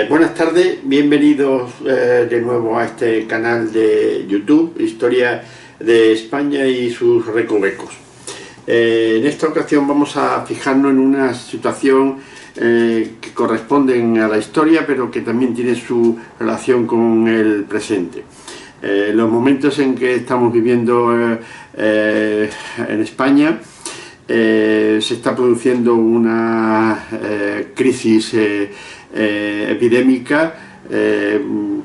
Buenas tardes, bienvenidos de nuevo a este canal de YouTube, Historia de España y sus recovecos. En esta ocasión vamos a fijarnos en una situación que corresponde a la historia, pero que también tiene su relación con el presente. Los momentos en que estamos viviendo en España, se está produciendo una crisis epidémica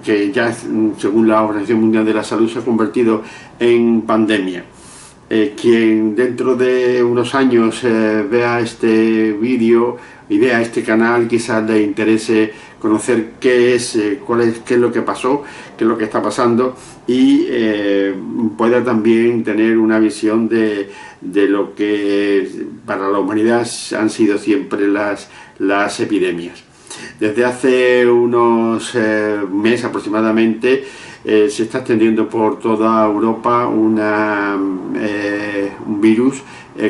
que ya, según la Organización Mundial de la Salud, se ha convertido en pandemia. Quien dentro de unos años vea este vídeo y vea este canal, quizás le interese conocer qué es lo que pasó, qué es lo que está pasando, y pueda también tener una visión de lo que para la humanidad han sido siempre las epidemias. Desde hace unos meses aproximadamente se está extendiendo por toda Europa un virus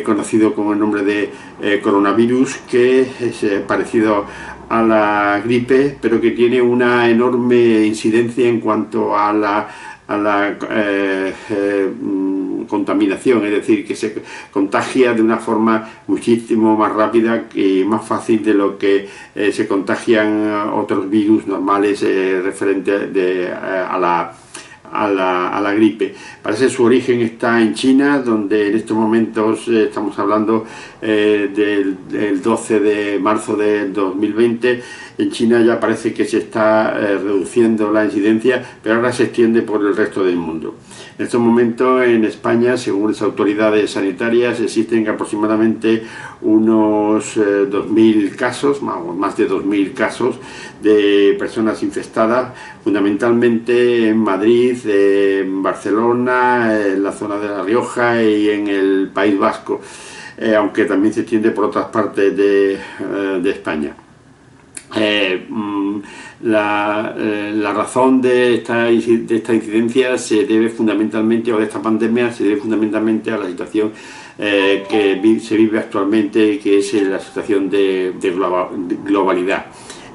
conocido con el nombre de coronavirus, que es parecido a la gripe, pero que tiene una enorme incidencia en cuanto a la contaminación, es decir, que se contagia de una forma muchísimo más rápida y más fácil de lo que se contagian otros virus normales referentes a la gripe. Parece que su origen está en China, donde en estos momentos estamos hablando del 12 de marzo del 2020. En China ya parece que se está reduciendo la incidencia, pero ahora se extiende por el resto del mundo. En estos momentos en España, según las autoridades sanitarias, existen aproximadamente unos 2.000 casos, más de 2.000 casos de personas infectadas, fundamentalmente en Madrid, en Barcelona, en la zona de La Rioja y en el País Vasco, aunque también se extiende por otras partes de España. La razón de esta incidencia se debe fundamentalmente, o de esta pandemia, se debe fundamentalmente a la situación que se vive actualmente, que es la situación de globalidad.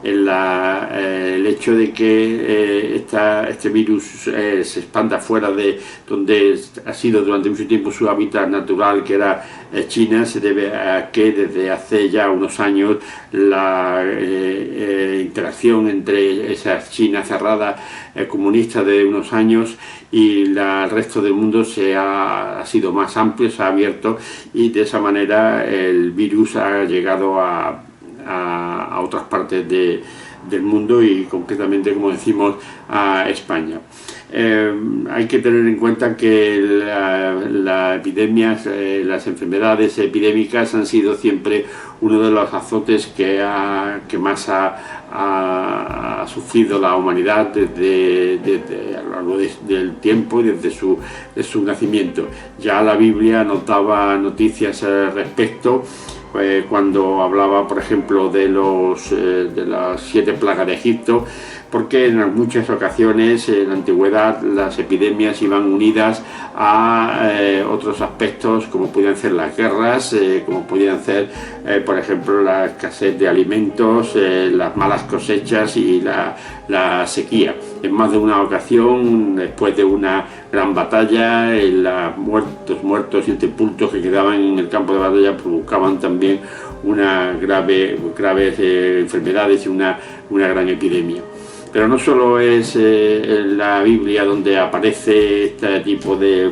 El hecho de que este virus se expanda fuera de donde ha sido durante mucho tiempo su hábitat natural, que era China, se debe a que desde hace ya unos años la interacción entre esa China cerrada comunista de unos años y el resto del mundo ha sido más amplio, se ha abierto, y de esa manera el virus ha llegado a otras partes del mundo y concretamente, como decimos, a España. Hay que tener en cuenta que las epidemias, las enfermedades epidémicas han sido siempre uno de los azotes que más ha sufrido la humanidad desde a lo largo del tiempo y desde su nacimiento. Ya la Biblia nos daba noticias al respecto, cuando hablaba, por ejemplo, de las 7 plagas de Egipto, porque en muchas ocasiones en la antigüedad las epidemias iban unidas a otros aspectos, como podían ser las guerras, como podían ser, por ejemplo, la escasez de alimentos, las malas cosechas y la sequía. En más de una ocasión, después de una gran batalla, los muertos y sepultos que quedaban en el campo de batalla provocaban también graves enfermedades y una gran epidemia. Pero no solo es en la Biblia donde aparece este tipo de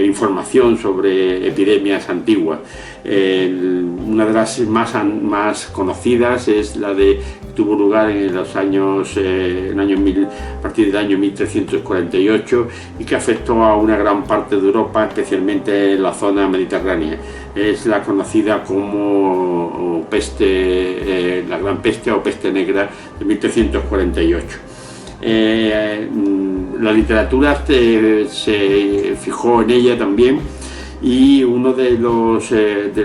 información sobre epidemias antiguas. Una de las más conocidas es la que tuvo lugar en los años, a partir del año 1348, y que afectó a una gran parte de Europa, especialmente en la zona mediterránea. Es la conocida como la Gran Peste o Peste Negra de 1348. La literatura se fijó en ella también, y uno de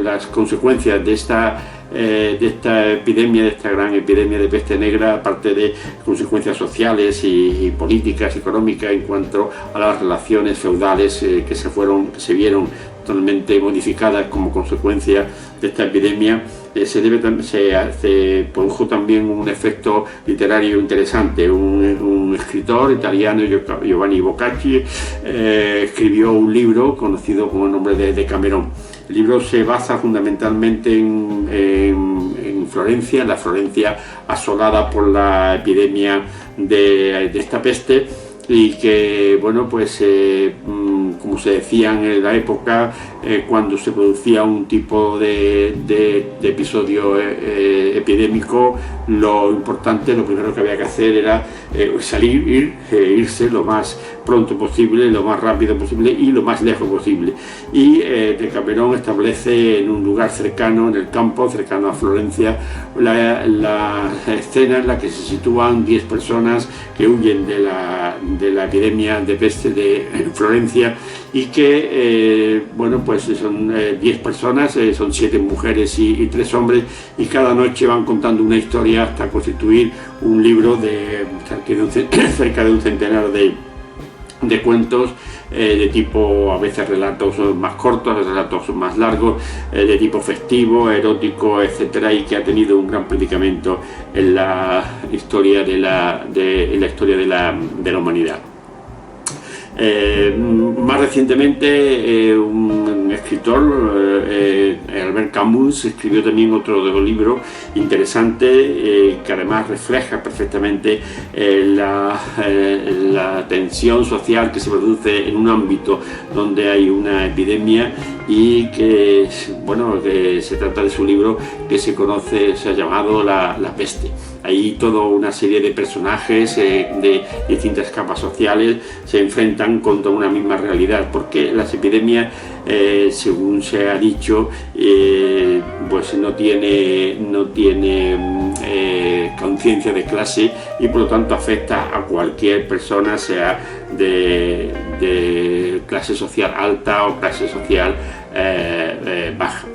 las consecuencias de esta de esta epidemia, de esta gran epidemia de peste negra, aparte de consecuencias sociales y políticas, económicas, en cuanto a las relaciones feudales que se vieron totalmente modificadas como consecuencia de esta epidemia, se produjo también un efecto literario interesante. Un escritor italiano, Giovanni Boccaccio, escribió un libro conocido con el nombre de Decamerón. El libro se basa fundamentalmente en Florencia, en la Florencia asolada por la epidemia de esta peste, y que, bueno, pues como se decía en la época, cuando se producía un tipo de episodio epidémico, lo importante, lo primero que había que hacer era irse lo más pronto posible, lo más rápido posible y lo más lejos posible. Y Decamerón establece en un lugar cercano, en el campo, cercano a Florencia, la escena en la que se sitúan 10 personas que huyen de la epidemia de peste de Florencia, y que, bueno, pues son 10 personas, son 7 mujeres y 3 hombres, y cada noche van contando una historia hasta constituir un libro de cerca de un centenar de cuentos, de tipo, a veces relatos más cortos, relatos más largos, de tipo festivo, erótico, etcétera, y que ha tenido un gran predicamento en la historia de la humanidad. Más recientemente, un escritor, Albert Camus, escribió también otro de los libros interesante, que además refleja perfectamente la tensión social que se produce en un ámbito donde hay una epidemia, y que, bueno, que se trata de su libro que se ha llamado La peste. Ahí toda una serie de personajes de distintas capas sociales se enfrentan contra una misma realidad, porque las epidemias, según se ha dicho, pues no tiene conciencia de clase, y por lo tanto afecta a cualquier persona, sea de clase social alta o clase social baja.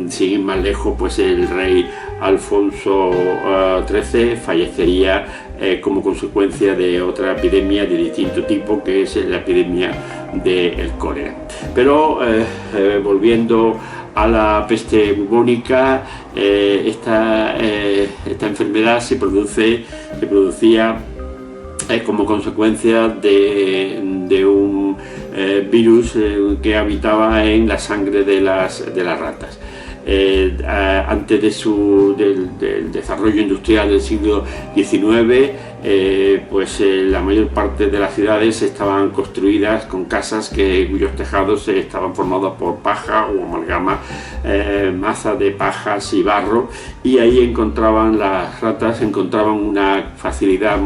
Sin ir más lejos, pues el rey Alfonso XIII fallecería como consecuencia de otra epidemia de distinto tipo, que es la epidemia del cólera. Pero volviendo a la peste bubónica, esta enfermedad se producía como consecuencia de un virus que habitaba en la sangre de las ratas. Antes del desarrollo industrial del siglo XIX, pues la mayor parte de las ciudades estaban construidas con casas cuyos tejados estaban formados por paja o amalgama, masa de pajas y barro, y ahí las ratas encontraban una facilidad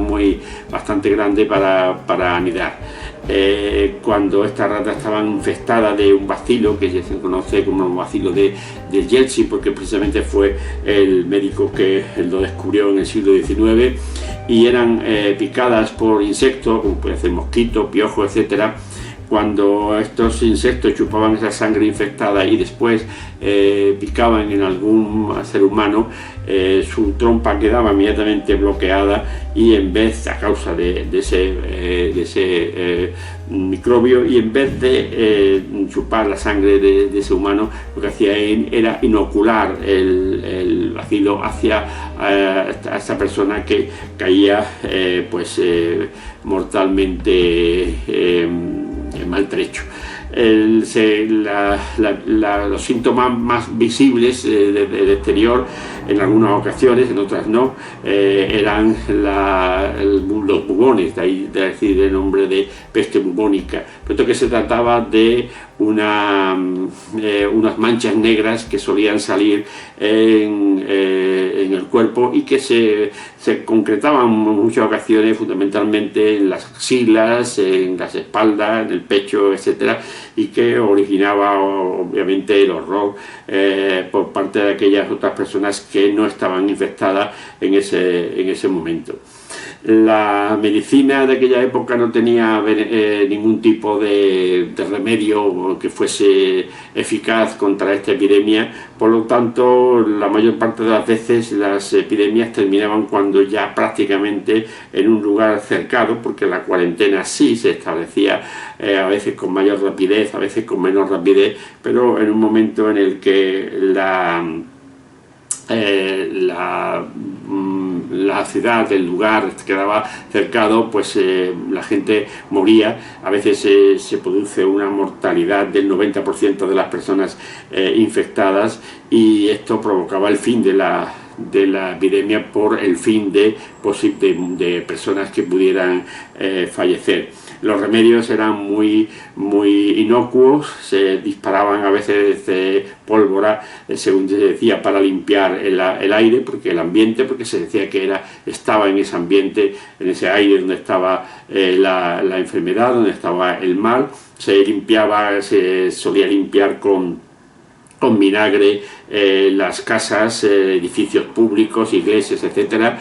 bastante grande para anidar. Cuando estas ratas estaban infestadas de un bacilo que se conoce como el bacilo de Yersin, porque precisamente fue el médico que lo descubrió en el siglo XIX, y eran picadas por insectos, como puede ser mosquitos, piojos, etcétera. Cuando estos insectos chupaban esa sangre infectada y después picaban en algún ser humano, su trompa quedaba inmediatamente bloqueada, y en vez, a causa de ese microbio, y en vez de chupar la sangre de ese humano, lo que hacía era inocular el bacilo hacia esa persona que caía mortalmente maltrecho. Los síntomas más visibles del exterior, en algunas ocasiones, en otras no, eran los bubones, de ahí decir el nombre de peste bubónica, puesto que se trataba de unas manchas negras que solían salir en el cuerpo, y que se concretaban en muchas ocasiones fundamentalmente en las axilas, en las espaldas, en el pecho, etcétera, y que originaba obviamente el horror por parte de aquellas otras personas que no estaban infectadas en ese momento. La medicina de aquella época no tenía ningún tipo de remedio que fuese eficaz contra esta epidemia, por lo tanto la mayor parte de las veces las epidemias terminaban cuando ya prácticamente en un lugar cercano, porque la cuarentena sí se establecía a veces con mayor rapidez, a veces con menor rapidez, pero en un momento en el que la ciudad, el lugar quedaba cercado, pues la gente moría. A veces se produce una mortalidad del 90% de las personas infectadas, y esto provocaba el fin de la epidemia por el fin de personas que pudieran fallecer. Los remedios eran muy inocuos, se disparaban a veces pólvora, según se decía, para limpiar el aire, porque el ambiente, porque se decía que estaba en ese ambiente, en ese aire donde estaba la enfermedad, donde estaba el mal. Se solía limpiar con vinagre las casas, edificios públicos, iglesias, etcétera.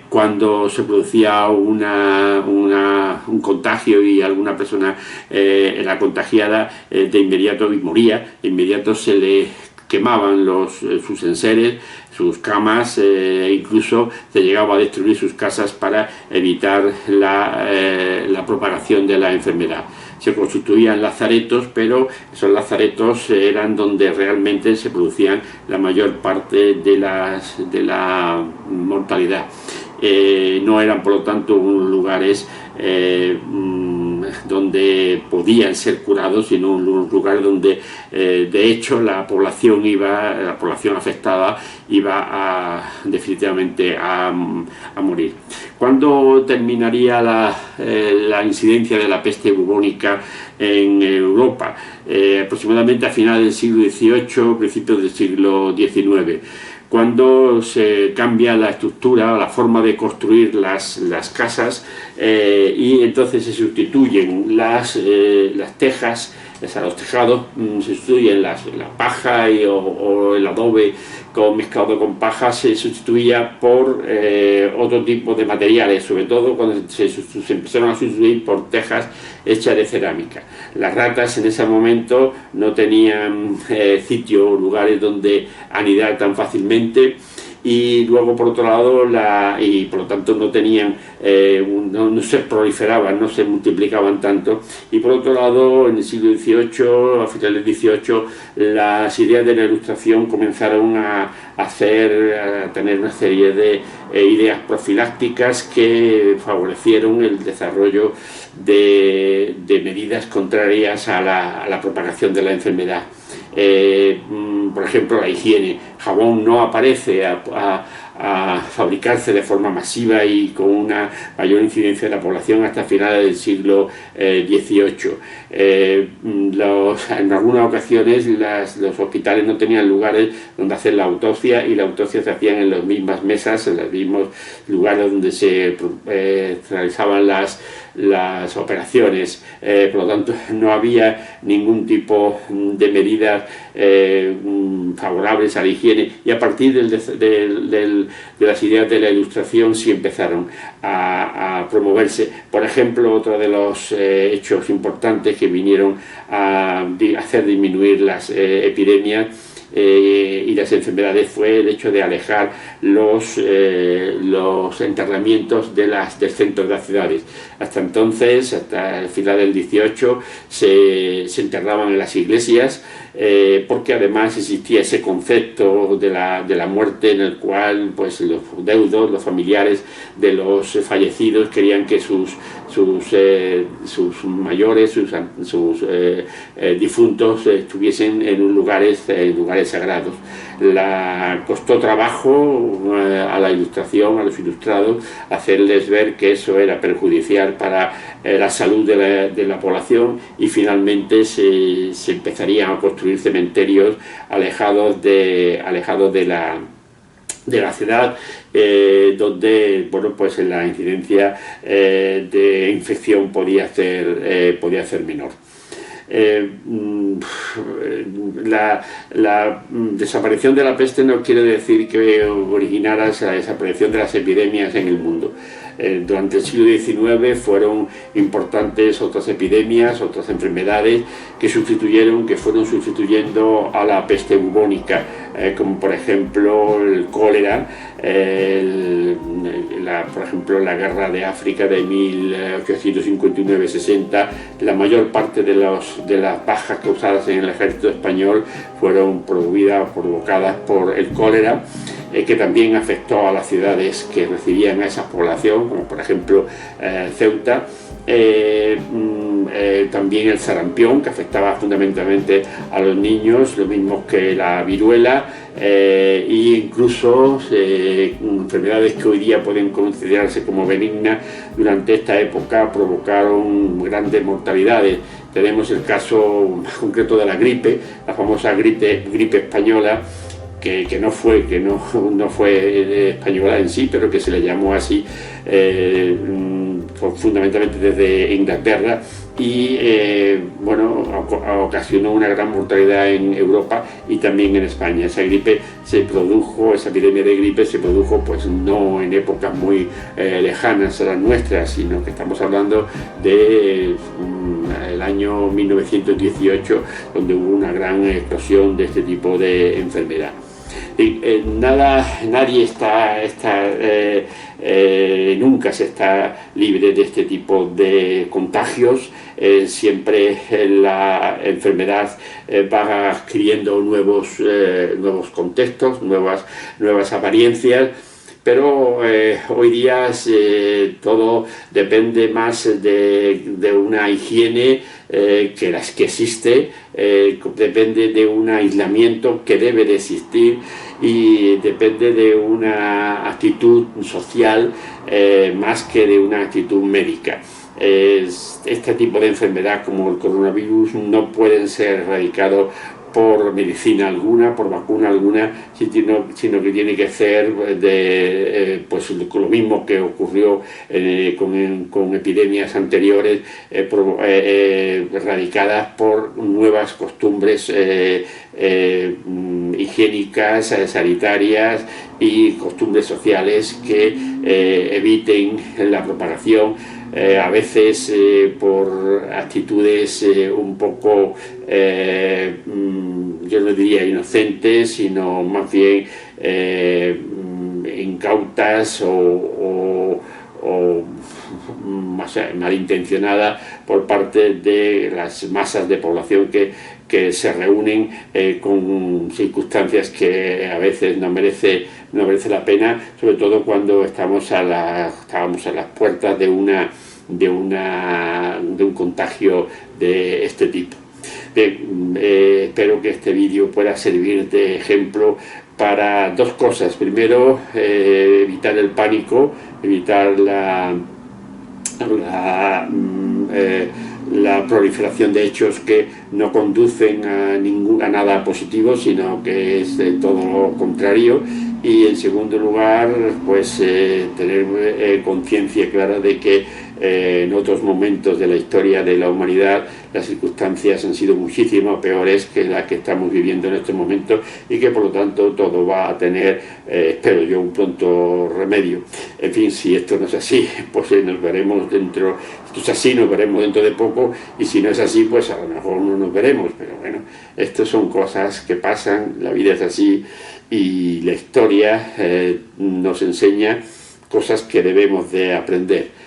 Cuando se producía un contagio y alguna persona era contagiada, de inmediato y moría, de inmediato se le quemaban sus enseres, sus camas, incluso se llegaba a destruir sus casas para evitar la propagación de la enfermedad. Se constituían lazaretos, pero esos lazaretos eran donde realmente se producían la mayor parte de la mortalidad. No eran, por lo tanto, unos lugares donde podían ser curados, sino un lugar donde de hecho la población afectada iba definitivamente a morir. ¿Cuándo terminaría la incidencia de la peste bubónica en Europa? Aproximadamente a finales del siglo XVIII, principios del siglo XIX. Cuando se cambia la estructura, la forma de construir las casas, y entonces se sustituyen las tejas, los tejados, se sustituyen la paja o el adobe mezclado con paja, se sustituía por otro tipo de materiales, sobre todo cuando se empezaron a sustituir por tejas hechas de cerámica. Las ratas en ese momento no tenían sitio o lugares donde anidar tan fácilmente, y luego por otro lado y por lo tanto no tenían no se proliferaban, no se multiplicaban tanto, y por otro lado en el siglo XVIII, a finales del XVIII, las ideas de la Ilustración comenzaron a tener una serie de ideas profilácticas que favorecieron el desarrollo de medidas contrarias a la propagación de la enfermedad. Por ejemplo, la higiene. Jabón no aparece a fabricarse de forma masiva y con una mayor incidencia de la población hasta finales del siglo XVIII. En algunas ocasiones los hospitales no tenían lugares donde hacer la autopsia, y la autopsia se hacían en las mismas mesas, en los mismos lugares donde se realizaban las operaciones. Por lo tanto, no había ningún tipo de medidas favorables a la higiene, y a partir de las ideas de la Ilustración sí empezaron a promoverse. Por ejemplo, otro de los hechos importantes que vinieron a hacer disminuir las epidemias y las enfermedades fue el hecho de alejar los enterramientos del centro de las ciudades. Hasta entonces, hasta el final del XVIII, se enterraban en las iglesias, porque además existía ese concepto de la muerte, en el cual pues los deudos, los familiares de los fallecidos querían que sus mayores, sus difuntos estuviesen en lugares sagrados. Costó trabajo a la Ilustración, a los ilustrados, hacerles ver que eso era perjudicial para la salud de la población, y finalmente se empezarían a construir cementerios alejados de la ciudad, donde pues la incidencia de infección podía ser menor. La desaparición de la peste no quiere decir que originara la desaparición de las epidemias en el mundo. Durante el siglo XIX fueron importantes otras epidemias, otras enfermedades que fueron sustituyendo a la peste bubónica, como por ejemplo el cólera, por ejemplo la guerra de África de 1859-60. La mayor parte de las bajas causadas en el ejército español fueron provocadas por el cólera, que también afectó a las ciudades que recibían a esa población, como por ejemplo Ceuta. También el sarampión, que afectaba fundamentalmente a los niños, lo mismo que la viruela, e incluso enfermedades que hoy día pueden considerarse como benignas, durante esta época provocaron grandes mortalidades. Tenemos el caso más concreto de la gripe, la famosa gripe española, que no fue española en sí, pero que se le llamó así fundamentalmente desde Inglaterra, y ocasionó una gran mortalidad en Europa y también en España. Esa epidemia de gripe se produjo pues no en épocas muy lejanas a las nuestras, sino que estamos hablando de el año 1918, donde hubo una gran explosión de este tipo de enfermedad. Nadie nunca se está libre de este tipo de contagios. Siempre la enfermedad va adquiriendo nuevos contextos, nuevas apariencias, pero hoy día todo depende más de una higiene que las que existe, depende de un aislamiento que debe de existir, y depende de una actitud social más que de una actitud médica. Este tipo de enfermedad como el coronavirus no pueden ser erradicados por medicina alguna, por vacuna alguna, sino que tiene que ser pues lo mismo que ocurrió con epidemias anteriores, erradicadas por nuevas costumbres higiénicas, sanitarias y costumbres sociales que eviten la propagación, a veces por actitudes un poco, yo no diría inocentes, sino más bien incautas o malintencionadas por parte de las masas de población que se reúnen con circunstancias que a veces no merece la pena, sobre todo cuando estábamos a las puertas de un contagio de este tipo. Espero que este vídeo pueda servir de ejemplo para dos cosas. Primero, evitar el pánico, evitar la proliferación de hechos que no conducen a nada positivo, sino que es todo lo contrario. Y en segundo lugar, pues tener conciencia clara de que en otros momentos de la historia de la humanidad las circunstancias han sido muchísimo peores que las que estamos viviendo en este momento, y que por lo tanto todo va a tener, espero yo, un pronto remedio. En fin, si esto no es así, pues nos veremos dentro de poco, y si no es así, pues a lo mejor no nos veremos, pero bueno, estas son cosas que pasan, la vida es así, y la historia nos enseña cosas que debemos de aprender.